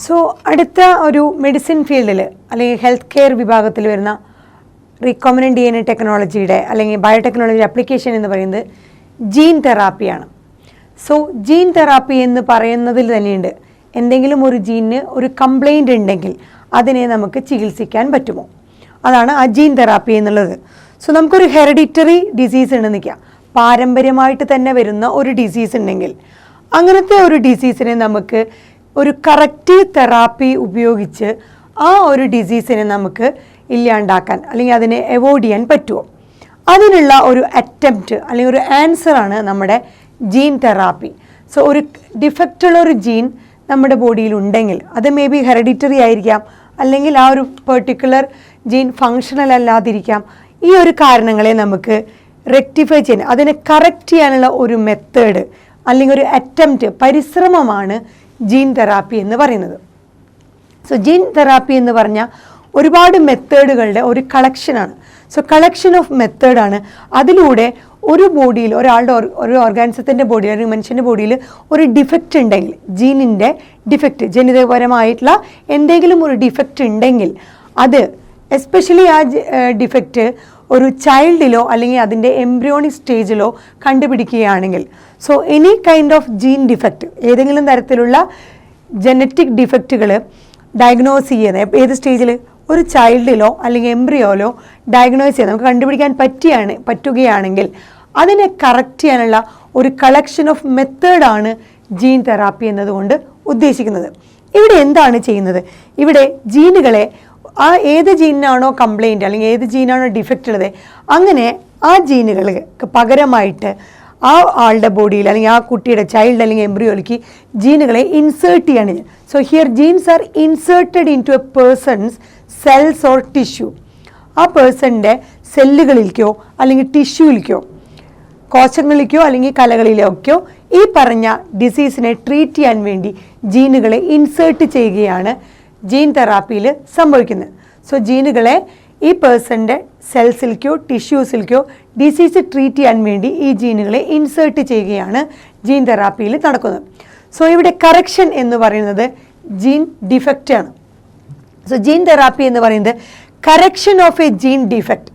So അടുത്ത ഒരു medicine ഫീൽഡിൽ അല്ലെങ്കിൽ ഹെൽത്ത് കെയർ വിഭാഗത്തിൽ വരുന്ന റീകോമിനൻ്റ് DNA ടെക്നോളജിയുടെ അല്ലെങ്കിൽ ബയോടെക്നോളജി ആപ്ലിക്കേഷൻ എന്ന് പറയുന്നത് ജീൻ തെറാപ്പിയാണ്. സോ ജീൻ തെറാപ്പി എന്ന് പറയുന്നതിൽ തന്നെയുണ്ട് എന്തെങ്കിലും ഒരു ജീനിന് ഒരു കംപ്ലൈൻറ്റ് ഉണ്ടെങ്കിൽ അതിനെ നമുക്ക് ചികിത്സിക്കാൻ പറ്റുമോ, അതാണ് ആ ജീൻ തെറാപ്പി എന്നുള്ളത്. സോ നമുക്കൊരു ഹെറിഡിറ്ററി ഡിസീസ് ഉണ്ടെന്ന് നിൽക്കുക, പാരമ്പര്യമായിട്ട് തന്നെ വരുന്ന ഒരു ഡിസീസ് ഉണ്ടെങ്കിൽ അങ്ങനത്തെ ഒരു ഡിസീസിനെ നമുക്ക് ഒരു കറക്റ്റ് തെറാപ്പി ഉപയോഗിച്ച് ആ ഒരു ഡിസീസിനെ നമുക്ക് ഇല്ലാണ്ടാക്കാൻ അല്ലെങ്കിൽ അതിനെ അവോയ്ഡ് ചെയ്യാൻ പറ്റുമോ, അതിനുള്ള ഒരു അറ്റംപ്റ്റ് അല്ലെങ്കിൽ ഒരു ആൻസറാണ് നമ്മുടെ ജീൻ തെറാപ്പി. സോ ഒരു ഡിഫക്റ്റുള്ള ഒരു ജീൻ നമ്മുടെ ബോഡിയിൽ ഉണ്ടെങ്കിൽ അത് മേ ബി ഹെറിഡിറ്ററി ആയിരിക്കാം, അല്ലെങ്കിൽ ആ ഒരു പെർട്ടിക്കുലർ ജീൻ ഫങ്ഷണൽ അല്ലാതിരിക്കാം. ഈ ഒരു കാരണങ്ങളെ നമുക്ക് റെക്ടിഫൈ ചെയ്യാൻ, അതിനെ കറക്റ്റ് ചെയ്യാനുള്ള ഒരു മെത്തേഡ് അല്ലെങ്കിൽ ഒരു അറ്റംപ്റ്റ്, പരിശ്രമമാണ് ജീൻ തെറാപ്പി എന്ന് പറയുന്നത്. സോ ജീൻ തെറാപ്പി എന്ന് പറഞ്ഞാൽ ഒരുപാട് മെത്തേഡുകളുടെ ഒരു കളക്ഷനാണ്. സോ കളക്ഷൻ ഓഫ് മെത്തേഡാണ്. അതിലൂടെ ഒരു ബോഡിയിൽ ഒരാളുടെ ഒരു ഓർഗാനിസത്തിൻ്റെ ബോഡിയിൽ ഒരു മനുഷ്യൻ്റെ ബോഡിയിൽ ഒരു ഡിഫക്റ്റ് ഉണ്ടെങ്കിൽ, ജീനിൻ്റെ ഡിഫക്റ്റ്, ജനിതകപരമായിട്ടുള്ള എന്തെങ്കിലും ഒരു ഡിഫക്റ്റ് ഉണ്ടെങ്കിൽ അത് എസ്പെഷ്യലി ആ ഡിഫക്റ്റ് ഒരു ചൈൽഡിലോ അല്ലെങ്കിൽ അതിൻ്റെ എംബ്രിയോണിക് സ്റ്റേജിലോ കണ്ടുപിടിക്കുകയാണെങ്കിൽ, so any kind of gene defect, ഏതെങ്കിലും തരത്തിലുള്ള ജനറ്റിക് ഡിഫക്റ്റുകൾ ഡയഗ്നോസ് ചെയ്യുന്നത് ഏത് സ്റ്റേജിൽ, ഒരു ചൈൽഡിലോ അല്ലെങ്കിൽ എംബ്രിയോയിലോ ഡയഗ്നോസ് ചെയ്യാൻ നമുക്ക് കണ്ടുപിടിക്കാൻ പറ്റുകയാണെങ്കിൽ അതിനെ കറക്റ്റ് ചെയ്യാനുള്ള ഒരു കളക്ഷൻ ഓഫ് മെത്തേഡാണ് ജീൻ തെറാപ്പി എന്നതുകൊണ്ട് ഉദ്ദേശിക്കുന്നത്. ഇവിടെ എന്താണ് ചെയ്യുന്നത്, ഇവിടെ ജീനുകളെ ആ ഏത് ജീനാണോ കംപ്ലൈൻറ്റ് അല്ലെങ്കിൽ ഏത് ജീനാണോ ഡിഫക്റ്റ് ഉള്ളത് അങ്ങനെ ആ ജീനുകൾക്ക് പകരമായിട്ട് ആ ആളുടെ ബോഡിയിൽ അല്ലെങ്കിൽ ആ കുട്ടിയുടെ ചൈൽഡ് അല്ലെങ്കിൽ എംബ്രിയോയിലേക്ക് ജീനുകളെ ഇൻസേർട്ട് ചെയ്യാണ്. So here genes are inserted into a person's cells or tissue. ആ പേഴ്സണിൻ്റെ സെല്ലുകളിലേക്കോ അല്ലെങ്കിൽ ടിഷ്യൂവിലേക്കോ കോശങ്ങളിലേക്കോ അല്ലെങ്കിൽ കലകളിലേക്കോ ഈ പറഞ്ഞ ഡിസീസിനെ ട്രീറ്റ് ചെയ്യാൻ വേണ്ടി ജീനുകളെ ഇൻസേർട്ട് ചെയ്യുകയാണ് ജീൻ തെറാപ്പിയിൽ സംഭവിക്കുന്നത്. സോ ജീനുകളെ ഈ പേഴ്സണിൻ്റെ സെൽസിലേക്കോ ടിഷ്യൂസിലേക്കോ ഡിസീസ് ട്രീറ്റ് ചെയ്യാൻ വേണ്ടി ഈ ജീനുകളെ ഇൻസേർട്ട് ചെയ്യുകയാണ് ജീൻ തെറാപ്പിയിൽ നടക്കുന്നത്. സോ ഇവിടെ കറക്ഷൻ എന്ന് പറയുന്നത് ജീൻ ഡിഫക്റ്റ് ആണ്. സോ ജീൻ തെറാപ്പി എന്ന് പറയുന്നത് correction of a gene defect,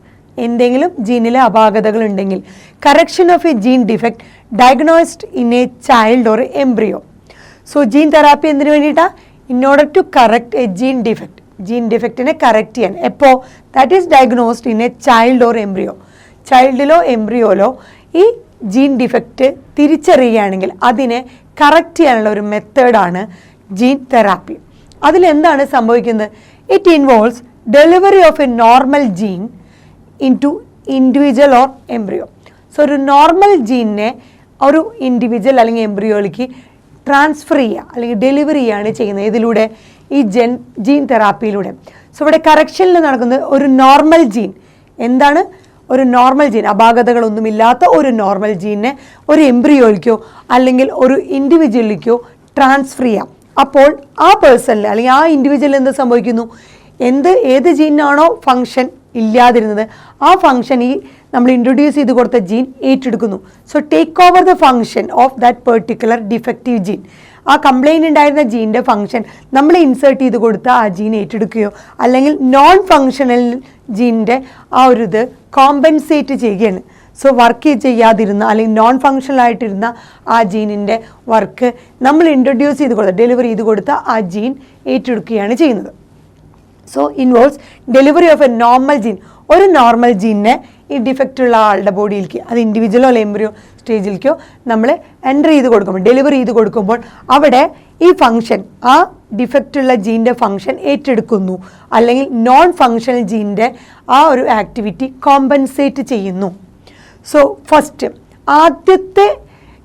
എന്തെങ്കിലും ജീനിലെ അപാകതകൾ ഉണ്ടെങ്കിൽ correction of a gene defect diagnosed in a child or embryo. So gene therapy എന്തിനു വേണ്ടിയിട്ടാണ്, in order to correct a gene defect, gene ഡിഫക്റ്റിനെ കറക്റ്റ് ചെയ്യാൻ. എപ്പോൾ that is diagnosed in a child or embryo, ചൈൽഡിലോ എംബ്രിയോയിലോ ഈ gene defect തിരിച്ചറിയുകയാണെങ്കിൽ അതിനെ correct ചെയ്യാനുള്ള ഒരു മെത്തേഡാണ് ജീൻ തെറാപ്പി. അതിലെന്താണ് സംഭവിക്കുന്നത്, it involves delivery of a normal gene into individual or embryo. So ഒരു നോർമൽ ജീനിനെ ഒരു ഇൻഡിവിജ്വൽ അല്ലെങ്കിൽ എംബ്രിയോയിലേക്ക് ട്രാൻസ്ഫർ ചെയ്യുക അല്ലെങ്കിൽ ഡെലിവറി ചെയ്യുകയാണ് ചെയ്യുന്നത് ഇതിലൂടെ, ഈ ജീൻ തെറാപ്പിയിലൂടെ. സോ ഇവിടെ കറക്ഷനിൽ നടക്കുന്നത് ഒരു നോർമൽ ജീൻ, എന്താണ് ഒരു നോർമൽ ജീൻ, അപാകതകളൊന്നുമില്ലാത്ത ഒരു നോർമൽ ജീനിനെ ഒരു എംബ്രിയോയിലേക്കോ അല്ലെങ്കിൽ ഒരു ഇൻഡിവിജ്വലിലേക്കോ ട്രാൻസ്ഫർ ചെയ്യാം. അപ്പോൾ ആ പേഴ്സണിൽ അല്ലെങ്കിൽ ആ ഇൻഡിവിജ്വലിൽ എന്ത് സംഭവിക്കുന്നു, ഏത് ജീനാണോ ഫങ്ഷൻ ഇല്ലാതിരുന്നത് ആ ഫങ്ഷൻ ഈ നമ്മൾ ഇൻട്രൊഡ്യൂസ് ചെയ്ത് കൊടുത്ത ജീൻ ഏറ്റെടുക്കുന്നു. So take over the function of that particular defective gene. ആ കംപ്ലൈൻറ്റ് ഉണ്ടായിരുന്ന ജീൻ്റെ ഫങ്ഷൻ നമ്മൾ ഇൻസേർട്ട് ചെയ്ത് കൊടുത്ത ആ ജീൻ ഏറ്റെടുക്കുകയോ അല്ലെങ്കിൽ നോൺ ഫങ്ഷണൽ ജീനിൻ്റെ ആ ഒരു ഇത് കോമ്പൻസേറ്റ് ചെയ്യുകയാണ്. സോ വർക്ക് ചെയ്യാതിരുന്ന അല്ലെങ്കിൽ നോൺ ഫങ്ഷണൽ ആയിട്ടിരുന്ന ആ ജീനിൻ്റെ വർക്ക് നമ്മൾ ഇൻട്രൊഡ്യൂസ് ചെയ്ത് കൊടുത്ത ഡെലിവറി ചെയ്ത് കൊടുത്ത ആ ജീൻ ഏറ്റെടുക്കുകയാണ് ചെയ്യുന്നത്. So involves delivery of a normal gene, ഒരു നോർമൽ ജീനിനെ ഈ ഡിഫക്റ്റുള്ള ആളുടെ ബോഡിയിലേക്ക്, അത് ഇൻഡിവിജ്വലോ അല്ല എംബ്രിയോ സ്റ്റേജിലേക്കോ നമ്മൾ എൻ്റർ ചെയ്ത് കൊടുക്കുമ്പോൾ ഡെലിവറി ചെയ്ത് കൊടുക്കുമ്പോൾ അവിടെ ഈ ഫങ്ഷൻ, ആ ഡിഫക്റ്റുള്ള ജീൻ്റെ ഫങ്ഷൻ ഏറ്റെടുക്കുന്നു അല്ലെങ്കിൽ നോൺ ഫങ്ഷണൽ ജീൻ്റെ ആ ഒരു ആക്ടിവിറ്റി കോമ്പൻസേറ്റ് ചെയ്യുന്നു. സോ ഫസ്റ്റ് ആദ്യത്തെ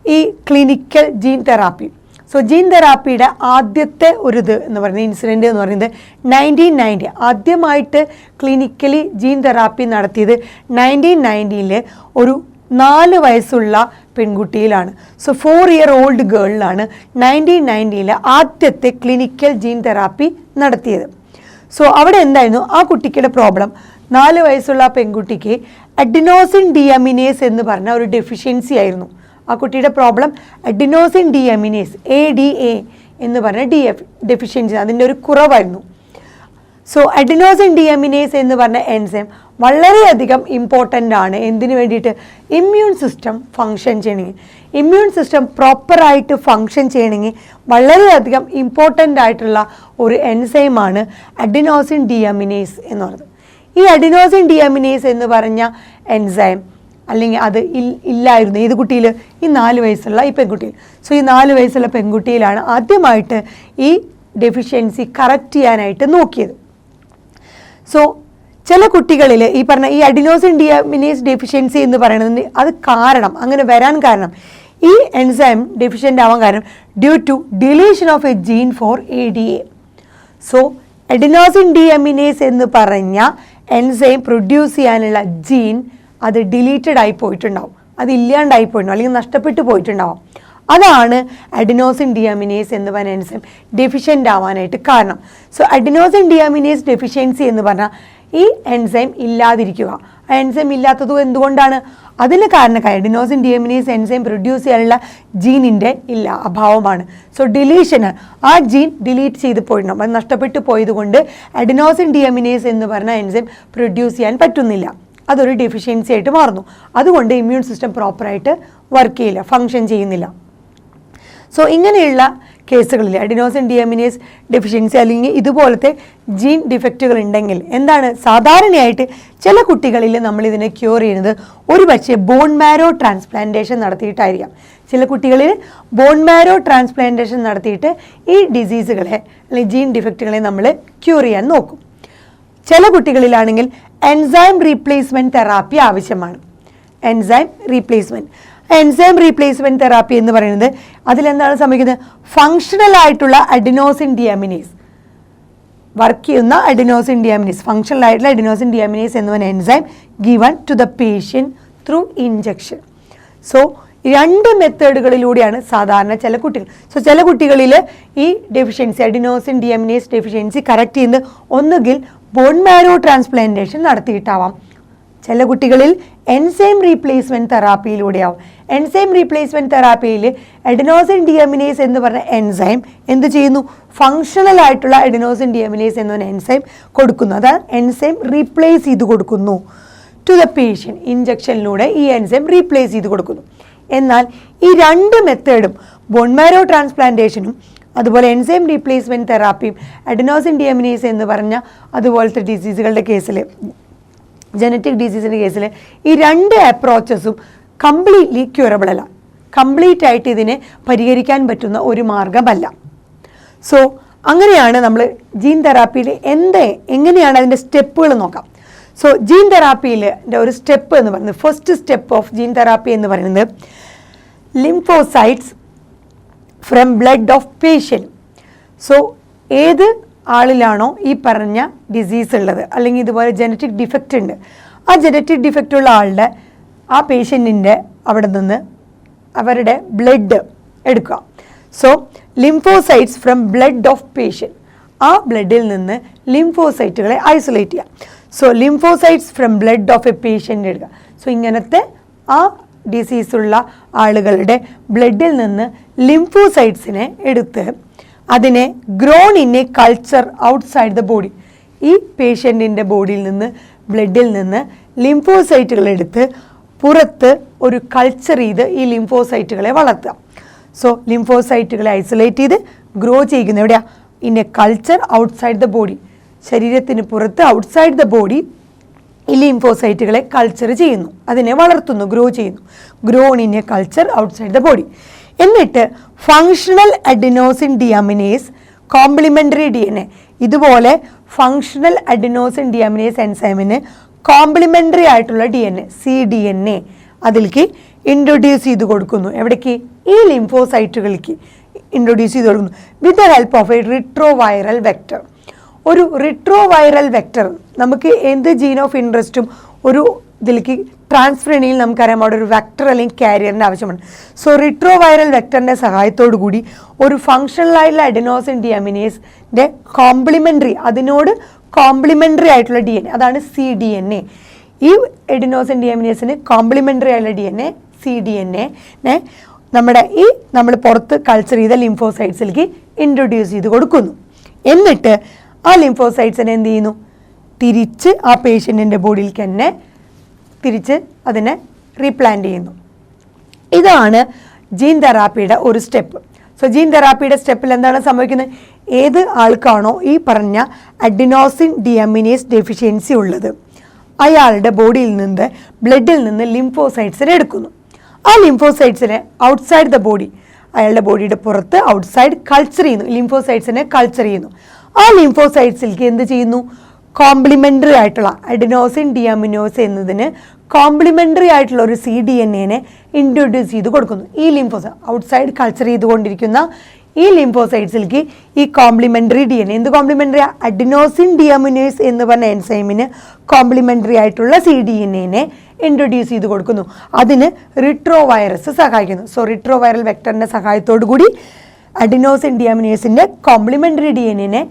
ഈ clinical gene therapy, so gene തെറാപ്പിയുടെ ആദ്യത്തെ ഒരു ഇത് എന്ന് പറയുന്നത് ഇൻസിഡൻറ്റ് എന്ന് പറയുന്നത് 1990 ആദ്യമായിട്ട് ക്ലിനിക്കലി ജീൻ തെറാപ്പി നടത്തിയത് 1990 ഒരു 4 വയസ്സുള്ള പെൺകുട്ടിയിലാണ്. സോ 4 year old ഗേളിലാണ് 1990 ആദ്യത്തെ ക്ലിനിക്കൽ ജീൻ തെറാപ്പി നടത്തിയത്. സോ അവിടെ എന്തായിരുന്നു ആ കുട്ടിയുടെ പ്രോബ്ലം, 4 വയസ്സുള്ള പെൺകുട്ടിക്ക് അഡിനോസിൻ ഡിഅമിനേസ് എന്ന് പറഞ്ഞ ഒരു ഡെഫിഷ്യൻസി ആയിരുന്നു. ആ കുട്ടിയുടെ പ്രോബ്ലം അഡിനോസിൻ ഡിഅമിനേസ് ADA എന്ന് പറഞ്ഞ ഡെഫിഷ്യൻസി, അതിൻ്റെ ഒരു കുറവായിരുന്നു. സോ അഡിനോസിൻ ഡിഅമിനേസ് എന്ന് പറഞ്ഞ എൻസൈം വളരെയധികം ഇമ്പോർട്ടൻ്റ് ആണ്. എന്തിനു വേണ്ടിയിട്ട്? ഇമ്മ്യൂൺ സിസ്റ്റം ഫങ്ഷൻ ചെയ്യണമെങ്കിൽ, ഇമ്മ്യൂൺ സിസ്റ്റം പ്രോപ്പറായിട്ട് ഫങ്ഷൻ ചെയ്യണമെങ്കിൽ വളരെയധികം ഇമ്പോർട്ടൻ്റ് ആയിട്ടുള്ള ഒരു എൻസൈമാണ് അഡിനോസിൻ ഡിഅമിനേസ് എന്ന് പറയുന്നത്. ഈ അഡിനോസിൻ ഡിഅമിനേസ് എന്ന് പറഞ്ഞ എൻസൈം അല്ലെങ്കിൽ അത് ഇല്ലായിരുന്നു ഏത് കുട്ടിയിൽ? ഈ 4 വയസ്സുള്ള ഈ പെൺകുട്ടിയിൽ. സോ ഈ 4 വയസ്സുള്ള പെൺകുട്ടിയിലാണ് ആദ്യമായിട്ട് ഈ ഡെഫിഷ്യൻസി കറക്റ്റ് ചെയ്യാനായിട്ട് നോക്കിയത്. സോ ചില കുട്ടികളിൽ ഈ പറഞ്ഞ ഈ അഡിനോസിൻ ഡിഅമിനേസ് ഡെഫിഷ്യൻസി എന്ന് പറയുന്നത് അത് കാരണം, അങ്ങനെ വരാൻ കാരണം, ഈ എൻസൈം ഡെഫിഷ്യൻ്റ് ആവാൻ കാരണം due to deletion of a gene for ADA. So adenosine deaminase എന്ന് പറഞ്ഞ എൻസൈം പ്രൊഡ്യൂസ് ചെയ്യാനുള്ള ജീൻ അത് ഡിലീറ്റഡ് ആയി പോയിട്ടുണ്ടാവും, അത് ഇല്ലാണ്ടായി പോയിട്ടുണ്ടാവും, അല്ലെങ്കിൽ നഷ്ടപ്പെട്ടു പോയിട്ടുണ്ടാവും. അതാണ് അഡിനോസിൻ ഡിഅമിനേസ് എന്ന് പറഞ്ഞ എൻസൈം ഡെഫിഷ്യൻ്റ് ആവാനായിട്ട് കാരണം. സോ അഡിനോസിൻ ഡിഅമിനേസ് ഡെഫിഷ്യൻസി എന്ന് പറഞ്ഞാൽ ഈ എൻസൈം ഇല്ലാതിരിക്കുക. ആ എൻസൈം ഇല്ലാത്തത് എന്തുകൊണ്ടാണ്? അതിന് കാരണക്കായ അഡിനോസിൻ ഡിഅമിനേസ് എൻസൈം പ്രൊഡ്യൂസ് ചെയ്യാനുള്ള ജീനിൻ്റെ അഭാവമാണ്. സോ ഡിലീഷന്, ആ ജീൻ ഡിലീറ്റ് ചെയ്ത് പോയിട്ടുണ്ടാവും, അത് നഷ്ടപ്പെട്ടു പോയതുകൊണ്ട് അഡിനോസിൻ ഡിഅമിനേസ് എന്ന് പറഞ്ഞ എൻസൈം പ്രൊഡ്യൂസ് ചെയ്യാൻ പറ്റുന്നില്ല, അതൊരു ഡെഫിഷ്യൻസി ആയിട്ട് മാറുന്നു. അതുകൊണ്ട് ഇമ്മ്യൂൺ സിസ്റ്റം പ്രോപ്പറായിട്ട് വർക്ക് ചെയ്യില്ല, ഫങ്ഷൻ ചെയ്യുന്നില്ല. സോ ഇങ്ങനെയുള്ള കേസുകളിൽ അഡിനോസിൻ ഡിഅമിനേസ് ഡെഫിഷ്യൻസി അല്ലെങ്കിൽ ഇതുപോലത്തെ ജീൻ ഡിഫക്റ്റുകൾ ഉണ്ടെങ്കിൽ എന്താണ് സാധാരണയായിട്ട് ചില കുട്ടികളിൽ നമ്മൾ ഇതിനെ ക്യൂർ ചെയ്യുന്നത് ഒരു പക്ഷേ ബോൺ മാരോ ട്രാൻസ്പ്ലാന്റേഷൻ നടത്തിയിട്ടായിരിക്കാം. ചില കുട്ടികളിൽ ബോൺ മാരോ ട്രാൻസ്പ്ലാന്റേഷൻ നടത്തിയിട്ട് ഈ ഡിസീസുകളെ അല്ലെങ്കിൽ ജീൻ ഡിഫക്റ്റുകളെ നമ്മൾ ക്യൂർ ചെയ്യാൻ നോക്കും. ചില കുട്ടികളിലാണെങ്കിൽ എൻസൈം റീപ്ലേസ്മെൻറ്റ് തെറാപ്പി ആവശ്യമാണ്. എൻസൈം റീപ്ലേസ്മെൻറ്റ് തെറാപ്പി എന്ന് പറയുന്നത് അതിലെന്താണ് സംഭവിക്കുന്നത്? ഫങ്ഷണൽ ആയിട്ടുള്ള അഡിനോസിൻ ഡിഅമിനേസ് വർക്ക് ചെയ്യുന്ന അഡിനോസിൻ ഡിഅമിനേസ്, ഫങ്ഷണൽ ആയിട്ടുള്ള അഡിനോസിൻ ഡിഅമിനേസ് എന്ന് പറഞ്ഞ enzyme given to the patient through injection. So 2 മെത്തേഡുകളിലൂടെയാണ് സാധാരണ ചില കുട്ടികൾ. സോ ചില കുട്ടികളിൽ ഈ deficiency adenosine deaminase deficiency correct ചെയ്യുന്നത് ഒന്നുകിൽ ബോൺ മാരോ ട്രാൻസ്പ്ലാന്റേഷൻ നടത്തിയിട്ടാവാം, ചില കുട്ടികളിൽ എൻസൈം റീപ്ലേസ്മെൻറ്റ് തെറാപ്പിയിലൂടെയാവും. എൻസൈം റീപ്ലേസ്മെൻറ്റ് തെറാപ്പിയിൽ അഡിനോസിൻ ഡിഅമിനേസ് എന്ന് പറഞ്ഞ എൻസൈം എന്ത് ചെയ്യുന്നു? ഫങ്ഷണൽ ആയിട്ടുള്ള അഡിനോസിൻ ഡിഅമിനേസ് എന്ന എൻസൈം കൊടുക്കുന്നു, അതാണ് എൻസൈം റീപ്ലേസ് ചെയ്ത് കൊടുക്കുന്നു ടു ദ പേഷ്യൻറ്റ്. ഇൻജക്ഷനിലൂടെ ഈ എൻസൈം റീപ്ലേസ് ചെയ്ത് കൊടുക്കുന്നു. എന്നാൽ ഈ 2 മെത്തേഡും ബോൺ മാരോ ട്രാൻസ്പ്ലാന്റേഷനും അതുപോലെ എൻസൈം റീപ്ലേസ്മെൻറ്റ് തെറാപ്പിയും അഡിനോസിൻ ഡിഅമിനേസ് എന്ന് പറഞ്ഞ അതുപോലത്തെ ഡിസീസുകളുടെ കേസിൽ, ജനറ്റിക് ഡിസീസിൻ്റെ കേസിൽ ഈ 2 അപ്രോച്ചസും കംപ്ലീറ്റ്ലി ക്യൂറബിൾ അല്ല, കംപ്ലീറ്റ് ആയിട്ട് ഇതിനെ പരിഹരിക്കാൻ പറ്റുന്ന ഒരു മാർഗമല്ല. സോ അങ്ങനെയാണ് നമ്മൾ ജീൻ തെറാപ്പിയിൽ എങ്ങനെയാണ് അതിൻ്റെ സ്റ്റെപ്പുകൾ നോക്കാം. സോ ജീൻ തെറാപ്പിയിൽ ഒരു സ്റ്റെപ്പ് എന്ന് പറയുന്നത്, first step of gene therapy എന്ന് പറയുന്നത് lymphocytes from blood of patient. So ഏത് ആളിലാണോ ഈ പറഞ്ഞ ഡിസീസ് ഉള്ളത് അല്ലെങ്കിൽ ഇതുപോലെ ജനറ്റിക് ഡിഫക്റ്റ് ഉണ്ട്, ആ ജനറ്റിക് ഡിഫക്റ്റ് ഉള്ള ആളുടെ ആ പേഷ്യൻറ്റിൻ്റെ അവിടെ നിന്ന് അവരുടെ ബ്ലഡ് എടുക്കുക. So lymphocytes from blood of patient, ആ ബ്ലഡിൽ നിന്ന് ലിംഫോസൈറ്റുകളെ ഐസൊലേറ്റ് ചെയ്യുക. So lymphocytes from blood of A patient എടുക്കുക. സോ ഇങ്ങനത്തെ ആ ഡിസീസുള്ള ആളുകളുടെ ബ്ലഡിൽ നിന്ന് ലിംഫോസൈറ്റ്സിനെ എടുത്ത് അതിനെ grown in A culture outside the body, ഈ പേഷ്യൻറ്റിൻ്റെ ബോഡിയിൽ നിന്ന് ബ്ലഡിൽ നിന്ന് ലിംഫോസൈറ്റുകൾ എടുത്ത് പുറത്ത് ഒരു കൾച്ചർ ചെയ്ത് ഈ ലിംഫോസൈറ്റുകളെ വളർത്തുക. സോ ലിംഫോസൈറ്റുകളെ ഐസൊലേറ്റ് ചെയ്ത് ഗ്രോ ചെയ്യുന്നത് എവിടെയാണ്? In A culture outside the body, ശരീരത്തിന് പുറത്ത് ഔട്ട്സൈഡ് ദ ബോഡി ഈ ലിംഫോസൈറ്റുകളെ കൾച്ചർ ചെയ്യുന്നു, അതിനെ വളർത്തുന്നു, ഗ്രോ ചെയ്യുന്നു. Grown in A culture outside the body. എന്നിട്ട് ഫങ്ഷണൽ അഡിനോസിൻ ഡിഅമിനേസ് കോംപ്ലിമെൻ്ററി DNA, ഇതുപോലെ ഫങ്ഷണൽ അഡിനോസിൻ ഡിഅമിനേസ് എൻസൈമിന് കോംപ്ലിമെൻ്ററി ആയിട്ടുള്ള DNA cDNA അതിലേക്ക് ഇൻട്രൊഡ്യൂസ് ചെയ്ത് കൊടുക്കുന്നു. എവിടേക്ക്? ഈ ലിംഫോസൈറ്റുകൾക്ക് ഇൻട്രൊഡ്യൂസ് ചെയ്ത് കൊടുക്കുന്നു with the help of A retroviral vector. ഒരു റിട്രോവൈറൽ വെക്റ്റർ, നമുക്ക് എന്ത് ജീൻ ഓഫ് ഇൻട്രസ്റ്റും ഒരു ഇതിലേക്ക് ട്രാൻസ്ഫർ ചെയ്യണമെങ്കിൽ നമുക്കറിയാം അവിടെ ഒരു വെക്റ്റർ അല്ലെങ്കിൽ കാരിയറിൻ്റെ ആവശ്യമാണ്. സോ റിട്രോവൈറൽ വെക്റ്ററിൻ്റെ സഹായത്തോടു കൂടി ഒരു ഫങ്ഷണലായിട്ടുള്ള അഡിനോസിൻ ഡിഅമിനേസിൻ്റെ കോംപ്ലിമെൻ്ററി, അതിനോട് കോംപ്ലിമെൻ്ററി ആയിട്ടുള്ള DNA, അതാണ് cDNA. ഈ അഡിനോസിൻ ഡിഅമിനേസിന് കോംപ്ലിമെൻ്ററി ആയിട്ടുള്ള DNA cDNA നമ്മൾ പുറത്ത് കൾച്ചർ ചെയ്ത ലിംഫോസൈറ്റ്സിലേക്ക് ഇൻട്രൊഡ്യൂസ് ചെയ്ത് കൊടുക്കുന്നു. എന്നിട്ട് ആ ലിംഫോസൈറ്റ്സിനെ എന്ത് ചെയ്യുന്നു, തിരിച്ച് ആ പേഷ്യൻറ്റിൻ്റെ ബോഡിയിലേക്ക് തന്നെ തിരിച്ച് അതിനെ റീപ്ലാന്റ് ചെയ്യുന്നു. ഇതാണ് ജീൻ തെറാപ്പിയുടെ ഒരു സ്റ്റെപ്പ്. സോ ജീൻ തെറാപ്പിയുടെ സ്റ്റെപ്പിൽ എന്താണ് സംഭവിക്കുന്നത്, ഏത് ആൾക്കാണോ ഈ പറഞ്ഞ അഡിനോസിൻ ഡിഅമിനേസ് ഡെഫിഷ്യൻസി ഉള്ളത് അയാളുടെ ബോഡിയിൽ നിന്ന് ബ്ലഡിൽ നിന്ന് ലിംഫോസൈറ്റ്സിനെ എടുക്കുന്നു. ആ ലിംഫോസൈറ്റ്സിനെ ഔട്ട്സൈഡ് ദ ബോഡി, അയാളുടെ ബോഡിയുടെ പുറത്ത് ഔട്ട്സൈഡ് കൾച്ചർ ചെയ്യുന്നു, ലിംഫോസൈറ്റ്സിനെ കൾച്ചർ ചെയ്യുന്നു. ആ ലിംഫോസൈറ്റ്സിലേക്ക് എന്ത് ചെയ്യുന്നു, കോംപ്ലിമെൻ്ററി ആയിട്ടുള്ള അഡിനോസിൻ ഡിഅമിനോസ് എന്നതിന് കോംപ്ലിമെൻ്ററി ആയിട്ടുള്ള ഒരു CDNA ഇൻട്രൊഡ്യൂസ് ചെയ്ത് കൊടുക്കുന്നു. ഈ ലിംഫോസൈറ്റ് ഔട്ട്സൈഡ് കൾച്ചർ ചെയ്തുകൊണ്ടിരിക്കുന്ന ഈ ലിംഫോസൈറ്റ്സിലേക്ക് ഈ കോംപ്ലിമെൻ്ററി DNA, എന്ത് കോംപ്ലിമെൻ്ററി, അഡിനോസിൻ ഡിഅമിനേസ് എന്ന് പറഞ്ഞ എൻസൈമിന് കോംപ്ലിമെൻ്ററി ആയിട്ടുള്ള CDNA ഇൻട്രൊഡ്യൂസ് ചെയ്ത് കൊടുക്കുന്നു. അതിന് റിട്രോ വൈറസ് സഹായിക്കുന്നു. സോ റിട്രോ വൈറൽ വെക്ടറിൻ്റെ സഹായത്തോടു കൂടി അഡിനോസിൻ ഡിഅമിനേസിൻ്റെ കോംപ്ലിമെൻ്ററി DNA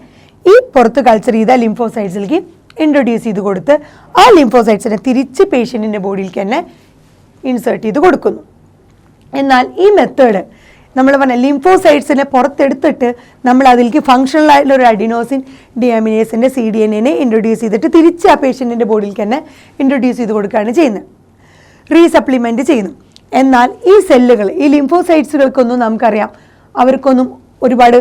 ഈ പുറത്ത് കൾച്ചർ ചെയ്ത ലിംഫോസൈറ്റ്സിലേക്ക് ഇൻട്രൊഡ്യൂസ് ചെയ്ത് കൊടുത്ത് ആ ലിംഫോസൈറ്റ്സിനെ തിരിച്ച് പേഷ്യൻറ്റിൻ്റെ ബോഡിയിലേക്ക് തന്നെ ഇൻസേർട്ട് ചെയ്ത് കൊടുക്കുന്നു. എന്നാൽ ഈ മെത്തേഡ് നമ്മൾ പറഞ്ഞ ലിംഫോസൈറ്റ്സിനെ പുറത്തെടുത്തിട്ട് നമ്മൾ അതിലേക്ക് ഫങ്ഷണൽ ആയിട്ടുള്ള ഒരു അഡിനോസിൻ ഡിഅമിനേസിൻ്റെ CDNA ഇൻട്രൊഡ്യൂസ് ചെയ്തിട്ട് തിരിച്ച് ആ പേഷ്യൻറ്റിൻ്റെ ബോഡിയിലേക്ക് തന്നെ ഇൻട്രൊഡ്യൂസ് ചെയ്ത് കൊടുക്കുകയാണ് ചെയ്യുന്നത്, റീസപ്ലിമെൻറ്റ് ചെയ്യുന്നു. എന്നാൽ ഈ സെല്ലുകൾ, ഈ ലിംഫോസൈറ്റ്സുകൾക്കൊന്നും നമുക്കറിയാം അവർക്കൊന്നും ഒരുപാട്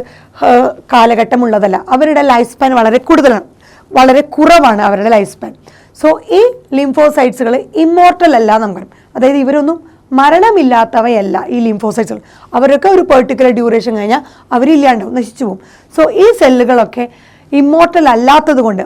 കാലഘട്ടമുള്ളതല്ല. അവരുടെ ലൈഫ് സ്പാൻ വളരെ കൂടുതലാണ്, വളരെ കുറവാണ് അവരുടെ ലൈഫ് സ്പാൻ. സോ ഈ ലിംഫോസൈറ്റ്സുകൾ ഇമ്മോർട്ടൽ അല്ല നമുക്ക് പറയും. അതായത് ഇവരൊന്നും മരണമില്ലാത്തവയല്ല ഈ ലിംഫോസൈറ്റ്സുകൾ. അവരൊക്കെ ഒരു പെർട്ടിക്കുലർ ഡ്യൂറേഷൻ കഴിഞ്ഞാൽ അവരില്ലാണ്ടാവും, നശിച്ചു പോകും. സോ ഈ സെല്ലുകളൊക്കെ ഇമ്മോർട്ടൽ അല്ലാത്തത് കൊണ്ട്,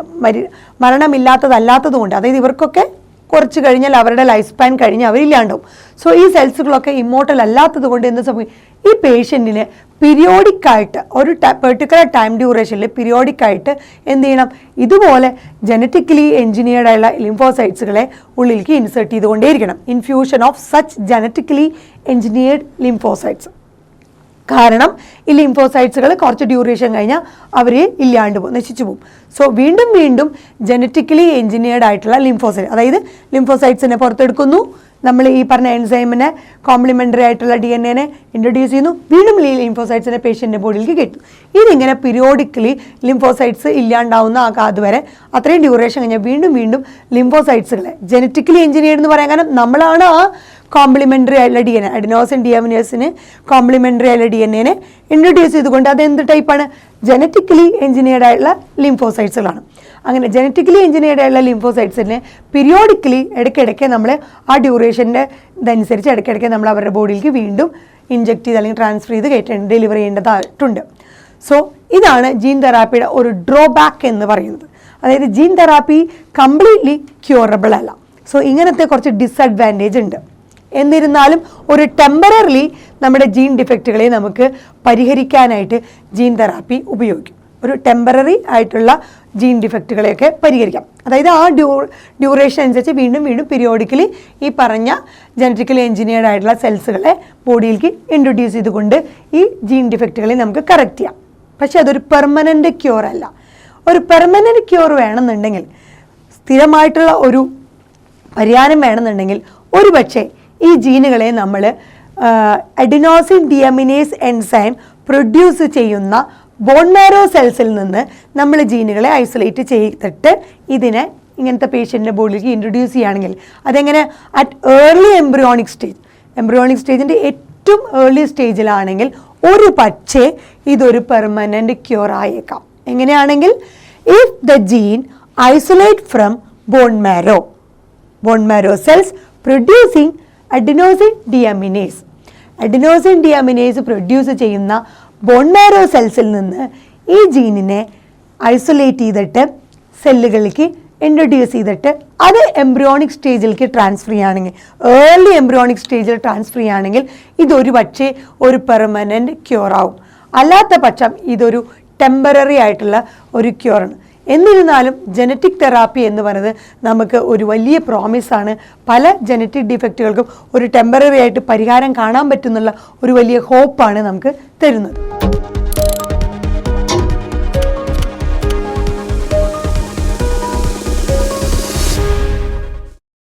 മരണമില്ലാത്തതല്ലാത്തത് കൊണ്ട്, അതായത് ഇവർക്കൊക്കെ കുറച്ച് കഴിഞ്ഞാൽ അവരുടെ ലൈഫ് സ്പാൻ കഴിഞ്ഞ് അവരില്ലാണ്ടാവും. സോ ഈ സെൽസുകളൊക്കെ ഇമ്മോർട്ടൽ അല്ലാത്തത് കൊണ്ട് എന്ത് സംഭവിക്കും, ഈ പേഷ്യൻറ്റിന് പീരിയോഡിക്കായിട്ട് ഒരു പെർട്ടിക്കുലർ ടൈം ഡ്യൂറേഷനിൽ പീരിയോഡിക്കായിട്ട് എന്ത് ചെയ്യണം, ഇതുപോലെ ജനറ്റിക്കലി എൻജിനീയർഡ് ആയുള്ള ലിംഫോസൈറ്റ്സുകളെ ഉള്ളിലേക്ക് ഇൻസേർട്ട് ചെയ്തുകൊണ്ടേയിരിക്കണം. Infusion of such genetically engineered lymphocytes. കാരണം ഈ ലിംഫോസൈറ്റ്സുകൾ കുറച്ച് ഡ്യൂറേഷൻ കഴിഞ്ഞാൽ അവർ ഇല്ലാണ്ട് പോകും, നശിച്ചു പോകും. സോ വീണ്ടും വീണ്ടും ജനറ്റിക്കലി എൻജിനീയർഡ് ആയിട്ടുള്ള ലിംഫോസൈറ്റ്, അതായത് ലിംഫോസൈറ്റ്സിനെ പുറത്തെടുക്കുന്നു, നമ്മൾ ഈ പറഞ്ഞ എൻസൈമിനെ കോംപ്ലിമെൻ്ററി ആയിട്ടുള്ള DNA ഇൻട്രൊഡ്യൂസ് ചെയ്യുന്നു, വീണ്ടും ഈ ലിംഫോസൈറ്റ്സിനെ പേഷ്യൻ്റെ ബോഡിയിലേക്ക് കയറ്റും. ഇതിങ്ങനെ പീരിയോഡിക്കലി ലിംഫോസൈറ്റ്സ് ഇല്ലാണ്ടാവുന്ന അതുവരെ അത്രയും ഡ്യൂറേഷൻ കഴിഞ്ഞാൽ വീണ്ടും വീണ്ടും ലിംഫോസൈറ്റ്സുകളെ ജനറ്റിക്കലി എൻജിനീയർഡ് എന്ന് പറയാൻ കാരണം നമ്മളാണ് ആ കോംപ്ലിമെൻ്ററി ആയിട്ടുള്ള DNA, അഡിനോസിൻ ഡിഅമിനേസിന് കോംപ്ലിമെൻ്ററി ആയിട്ടുള്ള DNA ഇൻട്രൊഡ്യൂസ് ചെയ്തുകൊണ്ട് അത് എന്ത് ടൈപ്പാണ്, ജനറ്റിക്കലി എൻജിനീയർഡ് ആയിട്ടുള്ള ലിംഫോസൈറ്റ്സുകളാണ്. അങ്ങനെ ജനറ്റിക്കലി എൻജിനീയർഡ് ആയിട്ടുള്ള ലിംഫോസൈറ്റ്സിനെ പീരിയോഡിക്കലി ഇടയ്ക്കിടയ്ക്ക് നമ്മൾ ആ ഡ്യൂറേഷൻ്റെ ഇതനുസരിച്ച് ഇടയ്ക്കിടയ്ക്ക് നമ്മൾ അവരുടെ ബോഡിയിലേക്ക് വീണ്ടും ഇൻജെക്ട് ചെയ്ത് അല്ലെങ്കിൽ ട്രാൻസ്ഫർ ചെയ്ത് ഡെലിവർ ചെയ്യേണ്ടതായിട്ടുണ്ട്. സോ ഇതാണ് ജീൻ തെറാപ്പിയുടെ ഒരു ഡ്രോബാക്ക് എന്ന് പറയുന്നത്. അതായത് ജീൻ തെറാപ്പി കംപ്ലീറ്റ്ലി ക്യൂറബിൾ അല്ല. സോ ഇങ്ങനത്തെ കുറച്ച് ഡിസഡ്വാൻറ്റേജ് ഉണ്ട്. എന്നിരുന്നാലും ഒരു ടെമ്പററിലി നമ്മുടെ ജീൻ ഡിഫക്റ്റുകളെ നമുക്ക് പരിഹരിക്കാനായിട്ട് ജീൻ തെറാപ്പി ഉപയോഗിക്കും. ഒരു ടെമ്പററി ആയിട്ടുള്ള ജീൻ ഡിഫക്റ്റുകളെയൊക്കെ പരിഹരിക്കാം. അതായത് ആ ഡ്യൂറേഷൻ അനുസരിച്ച് വീണ്ടും വീണ്ടും പീരിയോഡിക്കലി ഈ പറഞ്ഞ ജനറ്റിക്കലി എൻജിനീയർഡ് ആയിട്ടുള്ള സെൽസുകളെ ബോഡിയിലേക്ക് ഇൻട്രൊഡ്യൂസ് ചെയ്തുകൊണ്ട് ഈ ജീൻ ഡിഫക്റ്റുകളെ നമുക്ക് കറക്റ്റ് ചെയ്യാം. പക്ഷെ അതൊരു പെർമനൻ്റ് ക്യൂർ അല്ല. ഒരു പെർമനൻ്റ് ക്യൂർ വേണമെന്നുണ്ടെങ്കിൽ, സ്ഥിരമായിട്ടുള്ള ഒരു പരിഹാരം വേണമെന്നുണ്ടെങ്കിൽ ഒരു പക്ഷേ ഈ ജീനുകളെ നമ്മൾ അഡിനോസിൻ ഡിഅമിനേസ് എൻസൈം പ്രൊഡ്യൂസ് ചെയ്യുന്ന ബോൺ മാരോ സെൽസിൽ നിന്ന് നമ്മൾ ജീനുകളെ ഐസൊലേറ്റ് ചെയ്തിട്ട് ഇതിനെ ഇങ്ങനത്തെ പേഷ്യൻ്റെ ബോഡിയിലേക്ക് ഇൻട്രൊഡ്യൂസ് ചെയ്യുകയാണെങ്കിൽ അതെങ്ങനെ, അറ്റ് ഏർലി എംബ്രിയോണിക് സ്റ്റേജിൻ്റെ ഏറ്റവും ഏർലി സ്റ്റേജിലാണെങ്കിൽ ഒരു പക്ഷേ ഇതൊരു പെർമനൻ്റ് ക്യൂർ ആയേക്കാം. എങ്ങനെയാണെങ്കിൽ, if the gene isolate from bone marrow cells producing adenosine deaminase produce ചെയ്യുന്ന ബോൺ മാരോ സെൽസിൽ നിന്ന് ഈ ജീനിനെ ഐസൊലേറ്റ് ചെയ്തിട്ട് സെല്ലുകളിലേക്ക് ഇൻട്രൊഡ്യൂസ് ചെയ്തിട്ട് അത് എംബ്രിയോണിക് സ്റ്റേജിലേക്ക് ട്രാൻസ്ഫർ ചെയ്യുകയാണെങ്കിൽ, ഏർലി എംബ്രിയോണിക് സ്റ്റേജിൽ ട്രാൻസ്ഫർ ചെയ്യുകയാണെങ്കിൽ ഇതൊരു പക്ഷേ ഒരു പെർമനൻ്റ് ക്യൂർ ആവും. അല്ലാത്ത പക്ഷം ഇതൊരു ടെമ്പററി ആയിട്ടുള്ള ഒരു ക്യൂറാണ്. എന്നിരുന്നാലും ജനറ്റിക് തെറാപ്പി എന്ന് പറയുന്നത് നമുക്ക് ഒരു വലിയ പ്രോമിസാണ്. പല ജനറ്റിക് ഡിഫക്റ്റുകൾക്കും ഒരു ടെമ്പററി ആയിട്ട് പരിഹാരം കാണാൻ പറ്റുന്നുള്ള ഒരു വലിയ ഹോപ്പാണ് നമുക്ക് തരുന്നത്.